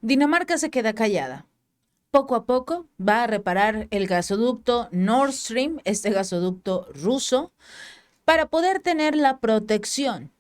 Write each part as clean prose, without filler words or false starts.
Dinamarca se queda callada. Poco a poco va a reparar el gasoducto Nord Stream, este gasoducto ruso, para poder tener la protección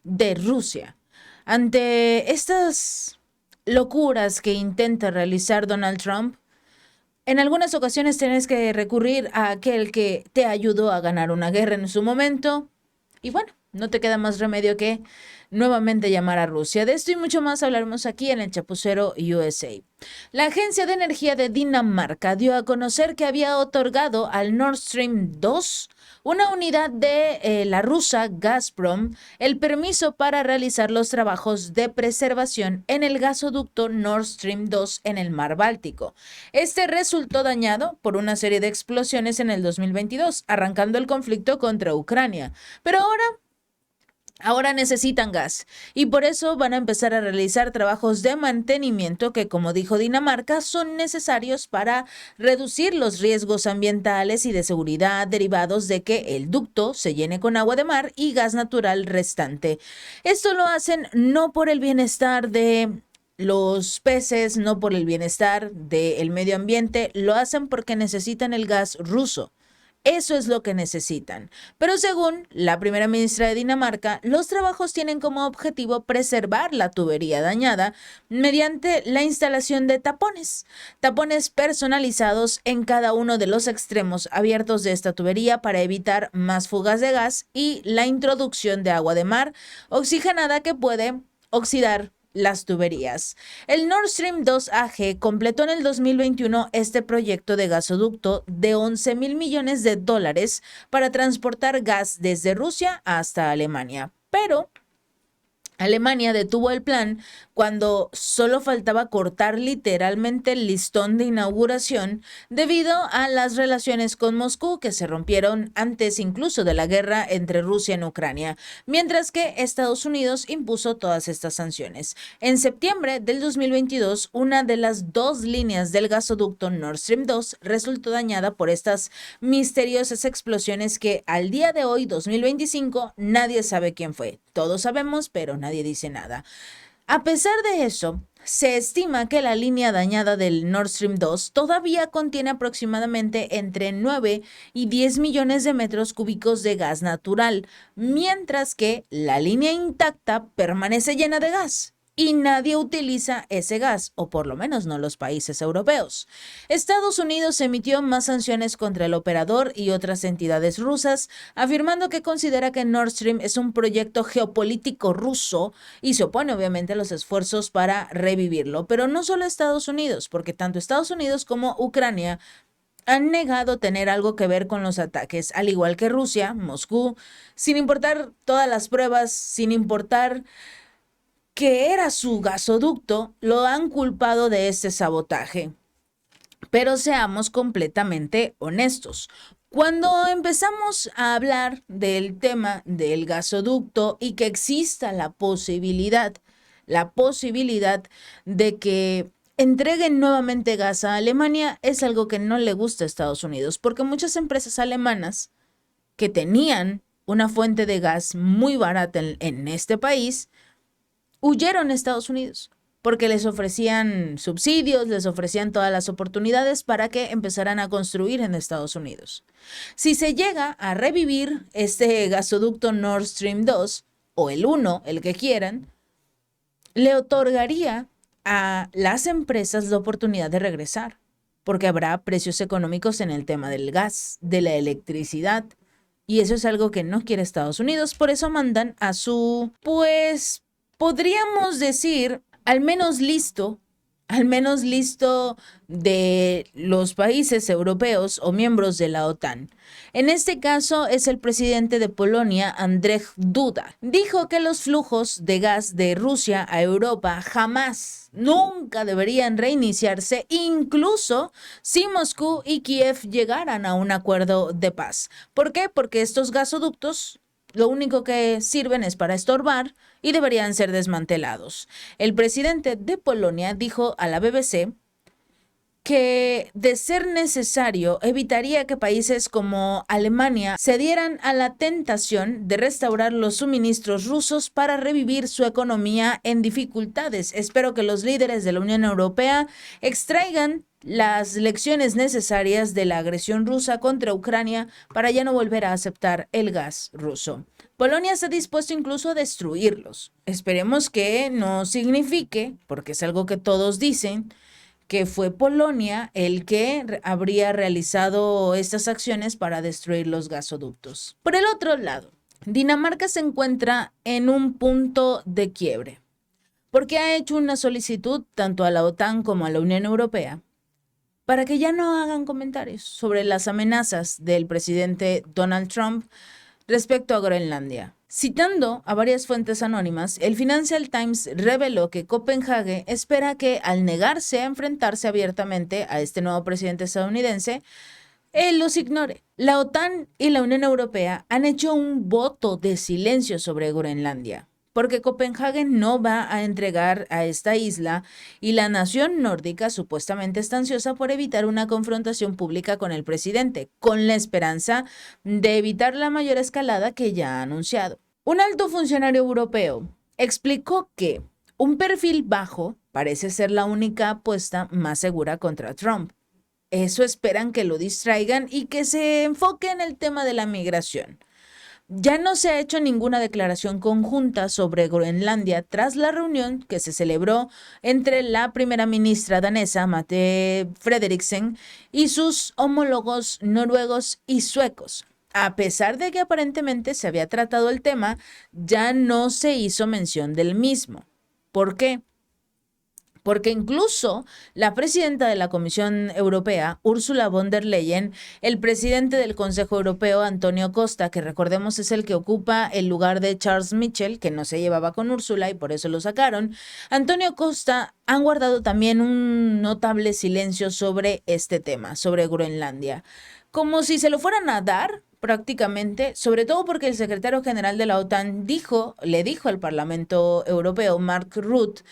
de Rusia ante estas locuras que intenta realizar Donald Trump. En algunas ocasiones tienes que recurrir a aquel que te ayudó a ganar una guerra en su momento. Y bueno, no te queda más remedio que nuevamente llamar a Rusia. De esto y mucho más hablaremos aquí en el Chapucero USA. La Agencia de Energía de Dinamarca dio a conocer que había otorgado al Nord Stream 2, una unidad de la rusa Gazprom, el permiso para realizar los trabajos de preservación en el gasoducto Nord Stream 2 en el mar Báltico. Este resultó dañado por una serie de explosiones en el 2022, arrancando el conflicto contra Ucrania. Pero ahora necesitan gas y por eso van a empezar a realizar trabajos de mantenimiento que, como dijo Dinamarca, son necesarios para reducir los riesgos ambientales y de seguridad derivados de que el ducto se llene con agua de mar y gas natural restante. Esto lo hacen no por el bienestar de los peces, no por el bienestar del medio ambiente, lo hacen porque necesitan el gas ruso. Eso es lo que necesitan. Pero según la primera ministra de Dinamarca, los trabajos tienen como objetivo preservar la tubería dañada mediante la instalación de tapones personalizados en cada uno de los extremos abiertos de esta tubería para evitar más fugas de gas y la introducción de agua de mar oxigenada que puede oxidar las tuberías. El Nord Stream 2 AG completó en el 2021 este proyecto de gasoducto de 11 mil millones de dólares para transportar gas desde Rusia hasta Alemania. Pero Alemania detuvo el plan cuando solo faltaba cortar literalmente el listón de inauguración debido a las relaciones con Moscú que se rompieron antes incluso de la guerra entre Rusia y Ucrania, mientras que Estados Unidos impuso todas estas sanciones. En septiembre del 2022, una de las dos líneas del gasoducto Nord Stream 2 resultó dañada por estas misteriosas explosiones que al día de hoy, 2025, nadie sabe quién fue. Todos sabemos, pero nadie dice nada. A pesar de eso, se estima que la línea dañada del Nord Stream 2 todavía contiene aproximadamente entre 9 y 10 millones de metros cúbicos de gas natural, mientras que la línea intacta permanece llena de gas. Y nadie utiliza ese gas, o por lo menos no los países europeos. Estados Unidos emitió más sanciones contra el operador y otras entidades rusas, afirmando que considera que Nord Stream es un proyecto geopolítico ruso y se opone obviamente a los esfuerzos para revivirlo. Pero no solo Estados Unidos, porque tanto Estados Unidos como Ucrania han negado tener algo que ver con los ataques, al igual que Rusia, Moscú, sin importar todas las pruebas, sin importar que era su gasoducto, lo han culpado de este sabotaje. Pero seamos completamente honestos. Cuando empezamos a hablar del tema del gasoducto y que exista la posibilidad de que entreguen nuevamente gas a Alemania, es algo que no le gusta a Estados Unidos, porque muchas empresas alemanas que tenían una fuente de gas muy barata en este país, huyeron a Estados Unidos porque les ofrecían subsidios, les ofrecían todas las oportunidades para que empezaran a construir en Estados Unidos. Si se llega a revivir este gasoducto Nord Stream 2 o el 1, el que quieran, le otorgaría a las empresas la oportunidad de regresar, porque habrá precios económicos en el tema del gas, de la electricidad, y eso es algo que no quiere Estados Unidos, por eso mandan a su, pues, podríamos decir, al menos listo de los países europeos o miembros de la OTAN. En este caso es el presidente de Polonia, Andrzej Duda. Dijo que los flujos de gas de Rusia a Europa jamás, nunca deberían reiniciarse, incluso si Moscú y Kiev llegaran a un acuerdo de paz. ¿Por qué? Porque estos gasoductos lo único que sirven es para estorbar y deberían ser desmantelados. El presidente de Polonia dijo a la BBC que, de ser necesario, evitaría que países como Alemania cedieran a la tentación de restaurar los suministros rusos para revivir su economía en dificultades. Espero que los líderes de la Unión Europea extraigan las lecciones necesarias de la agresión rusa contra Ucrania para ya no volver a aceptar el gas ruso. Polonia está dispuesto incluso a destruirlos. Esperemos que no signifique, porque es algo que todos dicen, que fue Polonia el que habría realizado estas acciones para destruir los gasoductos. Por el otro lado, Dinamarca se encuentra en un punto de quiebre, porque ha hecho una solicitud tanto a la OTAN como a la Unión Europea para que ya no hagan comentarios sobre las amenazas del presidente Donald Trump respecto a Groenlandia. Citando a varias fuentes anónimas, el Financial Times reveló que Copenhague espera que, al negarse a enfrentarse abiertamente a este nuevo presidente estadounidense, él los ignore. La OTAN y la Unión Europea han hecho un voto de silencio sobre Groenlandia, porque Copenhague no va a entregar a esta isla y la nación nórdica supuestamente está ansiosa por evitar una confrontación pública con el presidente, con la esperanza de evitar la mayor escalada que ya ha anunciado. Un alto funcionario europeo explicó que un perfil bajo parece ser la única apuesta más segura contra Trump. Eso esperan que lo distraigan y que se enfoque en el tema de la migración. Ya no se ha hecho ninguna declaración conjunta sobre Groenlandia tras la reunión que se celebró entre la primera ministra danesa, Mette Frederiksen, y sus homólogos noruegos y suecos. A pesar de que aparentemente se había tratado el tema, ya no se hizo mención del mismo. ¿Por qué? Porque incluso la presidenta de la Comisión Europea, Ursula von der Leyen, el presidente del Consejo Europeo, Antonio Costa, que recordemos es el que ocupa el lugar de Charles Michel, que no se llevaba con Ursula y por eso lo sacaron, Antonio Costa han guardado también un notable silencio sobre este tema, sobre Groenlandia, como si se lo fueran a dar prácticamente, sobre todo porque el secretario general de la OTAN le dijo al Parlamento Europeo, Mark Rutte,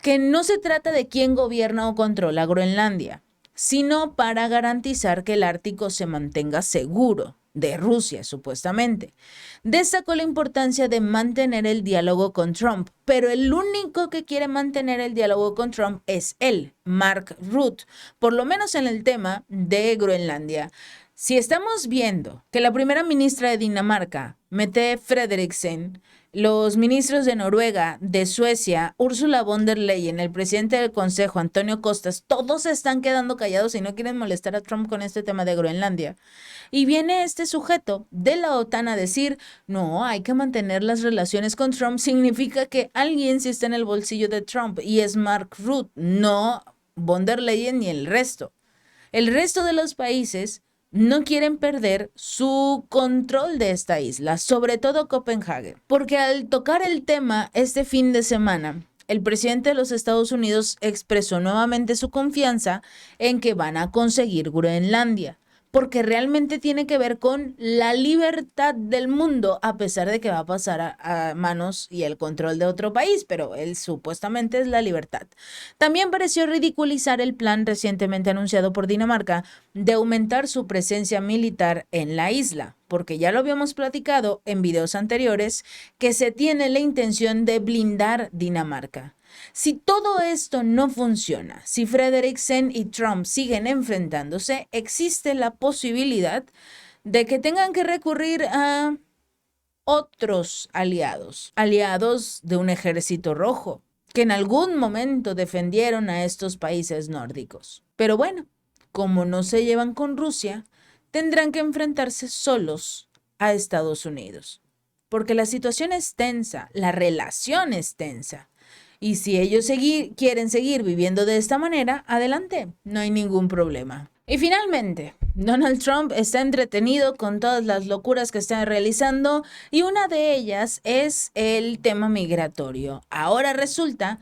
que no se trata de quién gobierna o controla Groenlandia, sino para garantizar que el Ártico se mantenga seguro de Rusia, supuestamente. Destacó la importancia de mantener el diálogo con Trump, pero el único que quiere mantener el diálogo con Trump es él, Mark Rutte, por lo menos en el tema de Groenlandia. Si estamos viendo que la primera ministra de Dinamarca, Mette Frederiksen, los ministros de Noruega, de Suecia, Ursula von der Leyen, el presidente del Consejo, Antonio Costas, todos se están quedando callados y no quieren molestar a Trump con este tema de Groenlandia. Y viene este sujeto de la OTAN a decir, no, hay que mantener las relaciones con Trump, significa que alguien sí está en el bolsillo de Trump y es Mark Rutte, no von der Leyen ni el resto. El resto de los países no quieren perder su control de esta isla, sobre todo Copenhague, porque al tocar el tema este fin de semana, el presidente de los Estados Unidos expresó nuevamente su confianza en que van a conseguir Groenlandia, porque realmente tiene que ver con la libertad del mundo, a pesar de que va a pasar a manos y el control de otro país, pero él supuestamente es la libertad. También pareció ridiculizar el plan recientemente anunciado por Dinamarca de aumentar su presencia militar en la isla, porque ya lo habíamos platicado en videos anteriores, que se tiene la intención de blindar Dinamarca. Si todo esto no funciona, si Frederiksen y Trump siguen enfrentándose, existe la posibilidad de que tengan que recurrir a otros aliados de un ejército rojo, que en algún momento defendieron a estos países nórdicos. Pero bueno, como no se llevan con Rusia, tendrán que enfrentarse solos a Estados Unidos, porque la situación es tensa, la relación es tensa. Y si ellos quieren seguir viviendo de esta manera, adelante, no hay ningún problema. Y finalmente, Donald Trump está entretenido con todas las locuras que está realizando y una de ellas es el tema migratorio. Ahora resulta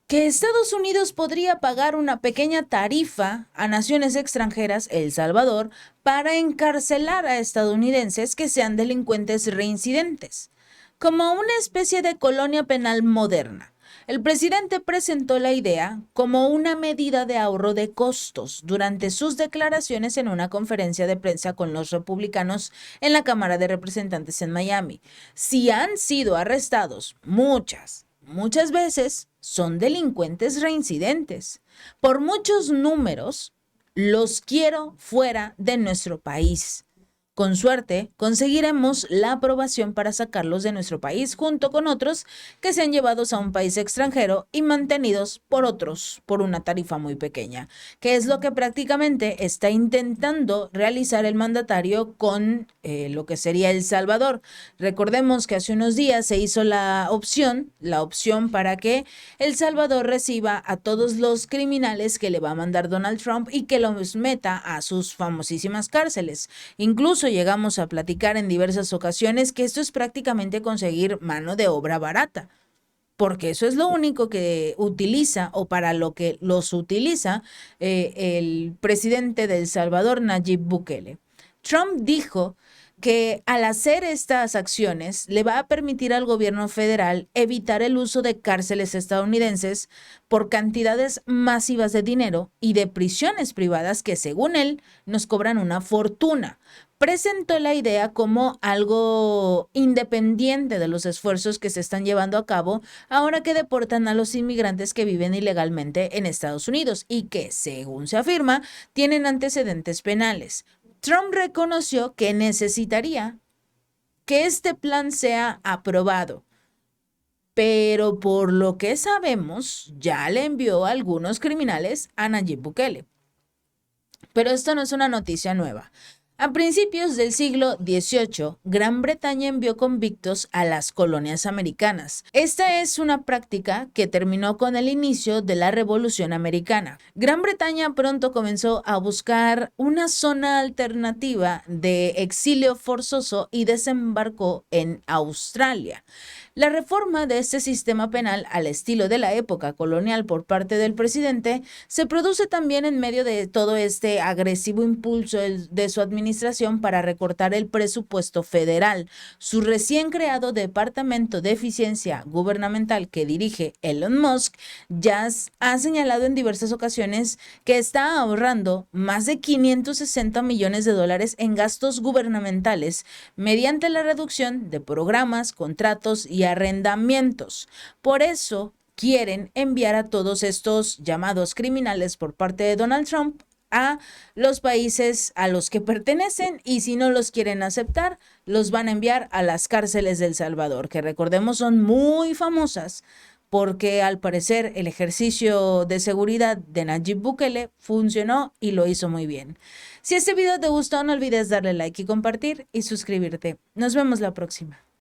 que Estados Unidos podría pagar una pequeña tarifa a naciones extranjeras, El Salvador, para encarcelar a estadounidenses que sean delincuentes reincidentes, como una especie de colonia penal moderna. El presidente presentó la idea como una medida de ahorro de costos durante sus declaraciones en una conferencia de prensa con los republicanos en la Cámara de Representantes en Miami. Si han sido arrestados muchas veces, son delincuentes reincidentes. Por muchos números, los quiero fuera de nuestro país. Con suerte, conseguiremos la aprobación para sacarlos de nuestro país junto con otros que sean llevados a un país extranjero y mantenidos por otros por una tarifa muy pequeña, que es lo que prácticamente está intentando realizar el mandatario con lo que sería El Salvador. Recordemos que hace unos días se hizo la opción para que El Salvador reciba a todos los criminales que le va a mandar Donald Trump y que los meta a sus famosísimas cárceles. Incluso llegamos a platicar en diversas ocasiones que esto es prácticamente conseguir mano de obra barata, porque eso es lo único que utiliza o para lo que los utiliza el presidente de El Salvador, Nayib Bukele. Trump dijo que al hacer estas acciones le va a permitir al gobierno federal evitar el uso de cárceles estadounidenses por cantidades masivas de dinero y de prisiones privadas que, según él, nos cobran una fortuna. Presentó la idea como algo independiente de los esfuerzos que se están llevando a cabo ahora que deportan a los inmigrantes que viven ilegalmente en Estados Unidos y que, según se afirma, tienen antecedentes penales. Trump reconoció que necesitaría que este plan sea aprobado, pero por lo que sabemos, ya le envió a algunos criminales a Nayib Bukele. Pero esto no es una noticia nueva. A principios del siglo XVIII, Gran Bretaña envió convictos a las colonias americanas. Esta es una práctica que terminó con el inicio de la Revolución Americana. Gran Bretaña pronto comenzó a buscar una zona alternativa de exilio forzoso y desembarcó en Australia. La reforma de este sistema penal al estilo de la época colonial por parte del presidente se produce también en medio de todo este agresivo impulso de su administración para recortar el presupuesto federal. Su recién creado Departamento de Eficiencia Gubernamental que dirige Elon Musk ya ha señalado en diversas ocasiones que está ahorrando más de 560 millones de dólares en gastos gubernamentales mediante la reducción de programas, contratos y arrendamientos. Por eso quieren enviar a todos estos llamados criminales por parte de Donald Trump a los países a los que pertenecen y si no los quieren aceptar, los van a enviar a las cárceles de El Salvador, que recordemos son muy famosas porque al parecer el ejercicio de seguridad de Nayib Bukele funcionó y lo hizo muy bien. Si este video te gustó, no olvides darle like y compartir y suscribirte. Nos vemos la próxima.